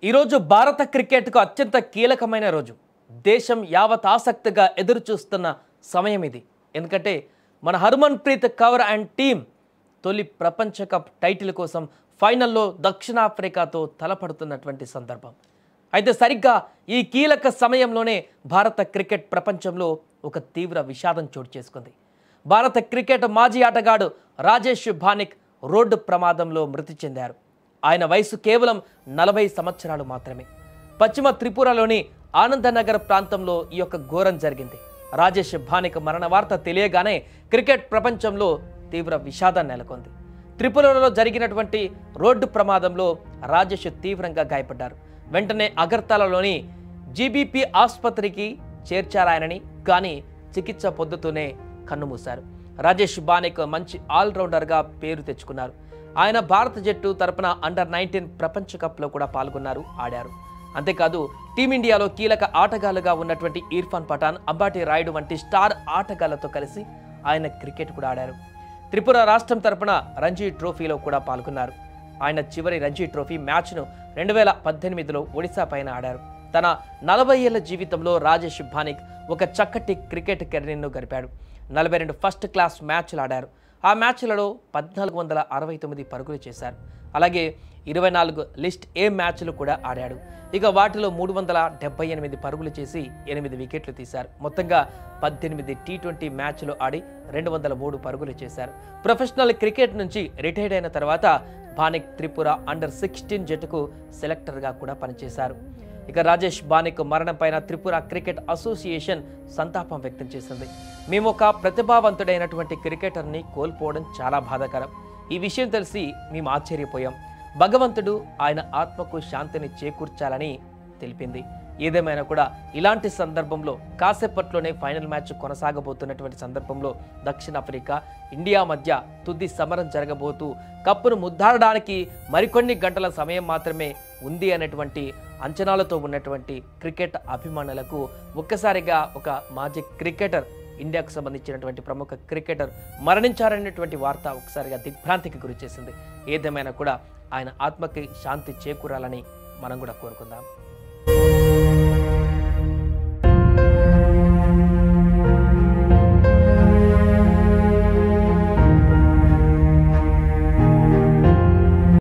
ఈరోజు భారత క్రికెట్కు అత్యంత కీలకమైన రోజు. దేశం యావత్ ఆసక్తిగా ఎదురు చూస్తున్న సమయం ఇది. ఎందుకంటే మన హర్మన్ప్రీత్ కౌర్ అండ్ టీమ్ తొలి ప్రపంచ కప్ టైటిల్ కోసం ఫైనల్లో దక్షిణాఫ్రికాతో తలపడుతున్నటువంటి సందర్భం. అయితే సరిగ్గా ఈ కీలక సమయంలోనే భారత క్రికెట్ ప్రపంచంలో ఒక తీవ్ర విషాదం చోటు చేసుకుంది. భారత క్రికెట్ మాజీ ఆటగాడు రాజేష్ భానిక్ రోడ్డు ప్రమాదంలో మృతి చెందారు. ఆయన వయసు కేవలం 40 సంవత్సరాలు మాత్రమే. పశ్చిమ త్రిపురలోని ఆనందనగర్ ప్రాంతంలో ఈ యొక్క ఘోరం జరిగింది. రాజేష్ భానిక్ మరణ వార్త తెలియగానే క్రికెట్ ప్రపంచంలో తీవ్ర విషాదం నెలకొంది. త్రిపురలో జరిగినటువంటి రోడ్డు ప్రమాదంలో రాజేష్ తీవ్రంగా గాయపడ్డారు. వెంటనే అగర్తలాలోని జీబీపీ ఆసుపత్రికి చేర్చారాయనని, కానీ చికిత్స పొందుతూనే కన్నుమూశారు. రాజేష్ భానిక్ మంచి ఆల్రౌండర్గా పేరు తెచ్చుకున్నారు. ఆయన భారత జట్టు తరపున అండర్-19 ప్రపంచ కప్లో కూడా పాల్గొన్నారు, ఆడారు. అంతేకాదు టీమిండియాలో కీలక ఆటగాళ్లుగా ఉన్నటువంటి ఇర్ఫాన్ పఠాన్, అంబాటి రాయుడు వంటి స్టార్ ఆటగాళ్లతో కలిసి ఆయన క్రికెట్ కూడా ఆడారు. త్రిపుర రాష్ట్రం తరపున రంజీ ట్రోఫీలో కూడా పాల్గొన్నారు. ఆయన చివరి రంజీ ట్రోఫీ మ్యాచ్ను 2018లో ఒడిశా పైన ఆడారు. తన 40 ఏళ్ల జీవితంలో రాజేష్ భానిక్ ఒక చక్కటి క్రికెట్ కెరీర్ను గడిపాడు. 42 ఫస్ట్ క్లాస్ మ్యాచ్లు ఆడారు. ఆ మ్యాచ్లలో 1469 పరుగులు చేశారు. అలాగే 24 లిస్ట్ ఏ మ్యాచ్లు కూడా ఆడాడు. ఇక వాటిలో 378 పరుగులు చేసి 8 వికెట్లు తీశారు. మొత్తంగా 18 టీ20 మ్యాచ్లు ఆడి 203 పరుగులు చేశారు. ప్రొఫెషనల్ క్రికెట్ నుంచి రిటైర్డ్ అయిన తర్వాత భానిక్ త్రిపుర అండర్-16 జట్టుకు సెలెక్టర్గా కూడా పనిచేశారు. ఇక రాజేష్ భానిక్ మరణం పైన త్రిపుర క్రికెట్ అసోసియేషన్ సంతాపం వ్యక్తం చేసింది. మేము ఒక ప్రతిభావంతుడైనటువంటి క్రికెటర్ని కోల్పోవడం చాలా బాధాకరం. ఈ విషయం తెలిసి మేము ఆశ్చర్యపోయాం. భగవంతుడు ఆయన ఆత్మకు శాంతిని చేకూర్చాలని తెలిపింది. ఏదేమైనా కూడా ఇలాంటి సందర్భంలో కాసేపట్లోనే ఫైనల్ మ్యాచ్ కొనసాగబోతున్నటువంటి సందర్భంలో దక్షిణాఫ్రికా ఇండియా మధ్య తుది సమరం జరగబోతూ కప్పును ముద్దాడడానికి మరికొన్ని గంటల సమయం మాత్రమే ఉంది అనేటువంటి అంచనాలతో ఉన్నటువంటి క్రికెట్ అభిమానులకు ఒక్కసారిగా ఒక మాజీ క్రికెటర్, ఇండియాకు సంబంధించినటువంటి ప్రముఖ క్రికెటర్ మరణించారనేటువంటి వార్త ఒకసారిగా దిగ్భ్రాంతికి గురి చేసింది. ఏదేమైనా కూడా ఆయన ఆత్మకి శాంతి చేకూరాలని మనం కూడా కోరుకుందాం.